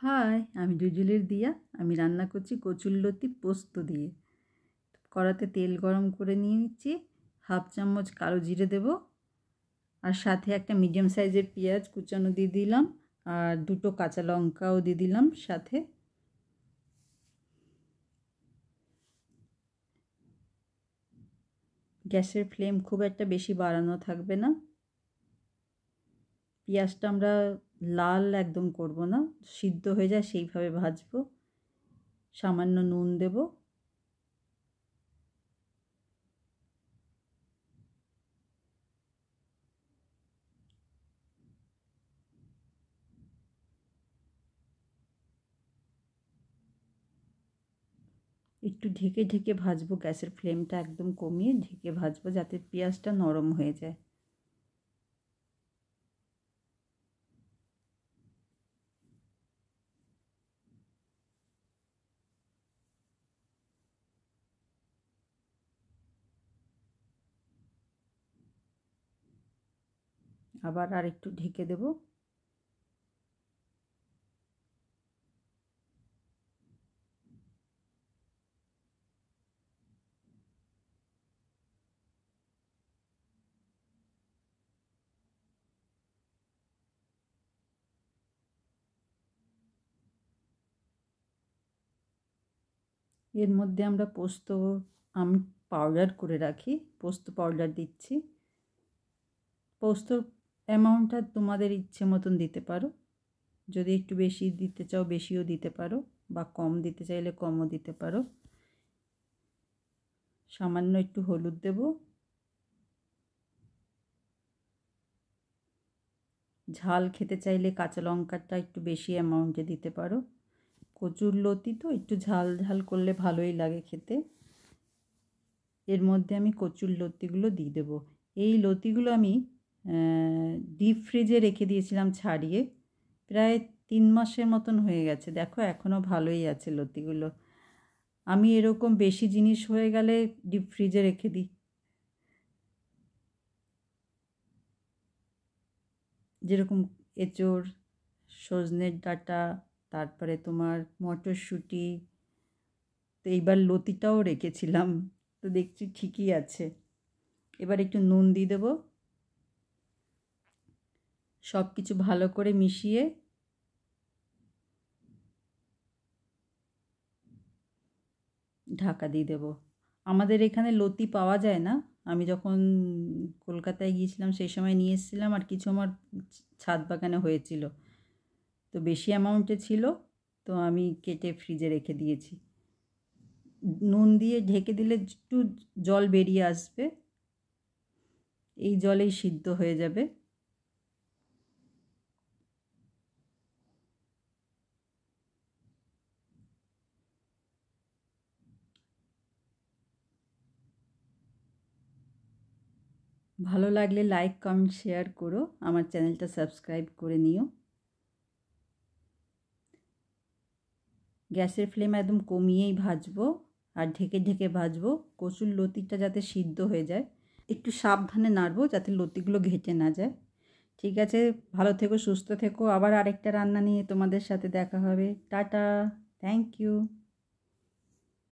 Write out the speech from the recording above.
High, আমি জুজুলির দিয়া। আমি রান্না করছি কচুরলতি পোস্ত দিয়ে। কড়াতে তেল গরম করে নিয়ে নিচ্ছি, 1/2 চামচ কালো জিরে দেব, আর সাথে একটা মিডিয়াম সাইজের পেঁয়াজ কুচানো দিয়ে দিলাম, আর 2টো কাঁচা লঙ্কাও দিয়ে দিলাম সাথে। গ্যাসের ফ্লেম খুব একটা বেশি বাড়ানো থাকবে না। পেঁয়াজটা আমরা লাল একদম করব না, সিদ্ধ হয়ে যায় সেইভাবে ভাজবো। সামান্য নুন দেব, একটু ঢেকে ঢেকে ভাজবো। গ্যাসের ফ্লেমটা একদম কমিয়ে ঢেকে ভাজবো যাতে পেঁয়াজটা নরম হয়ে যায়। আবার আর একটু ঢেকে দেব। এর মধ্যে আমরা পোস্ত আমি পাউডার করে রাখি, পোস্ত পাউডার দিচ্ছি। পোস্তর অ্যামাউন্টটা তোমাদের ইচ্ছে মতন দিতে পারো, যদি একটু বেশি দিতে চাও বেশিও দিতে পারো, বা কম দিতে চাইলে কমও দিতে পারো। সামান্য একটু হলুদ দেব, ঝাল খেতে চাইলে কাঁচা লঙ্কাটা একটু বেশি অ্যামাউন্টে দিতে পারো। কচুরলতি তো একটু ঝাল ঝাল করলে ভালোই লাগে খেতে। এর মধ্যে আমি কচুরলতিগুলো দিয়ে দেবো। এই লতিগুলো আমি ডিপ ফ্রিজে রেখে দিয়েছিলাম ছাড়িয়ে, প্রায় 3 মাসের মতন হয়ে গেছে। দেখো এখনও ভালোই আছে লতিগুলো। আমি এরকম বেশি জিনিস হয়ে গেলে ডিপ ফ্রিজে রেখে দিই। যেরকম এঁচোড়, সজনের ডাঁটা, তারপরে তোমার মটরশুঁটি, তো এইবার লতিটাও রেখেছিলাম, তো দেখছি ঠিকই আছে। এবার একটু নুন দিয়ে দেবো, সব কিছু ভালো করে মিশিয়ে ঢাকা দিয়ে দেবো। আমাদের এখানে লতি পাওয়া যায় না। আমি যখন কলকাতায় গিয়েছিলাম সেই সময় নিয়ে এসেছিলাম, আর কিছু আমার ছাদ বাগানে হয়েছিল, তো বেশি অ্যামাউন্টে ছিল, তো আমি কেটে ফ্রিজে রেখে দিয়েছি। নুন দিয়ে ঢেকে দিলে একটু জল বেরিয়ে আসবে, এই জলেই সিদ্ধ হয়ে যাবে। ভালো লাগলে লাইক কমেন্ট শেয়ার করো, আমার চ্যানেলটা সাবস্ক্রাইব করে নিও। গ্যাসের ফ্লেম একদম কমিয়েই ভাজবো, আর ঢেকে ঢেকে ভাজবো, কচুর লতিটা যাতে সিদ্ধ হয়ে যায়। একটু সাবধানে নাড়বো যাতে লতিগুলো ঘেঁটে না যায়। ঠিক আছে, ভালো থেকো, সুস্থ থেকো। আবার আরেকটা রান্না নিয়ে তোমাদের সাথে দেখা হবে। Tata, thank you.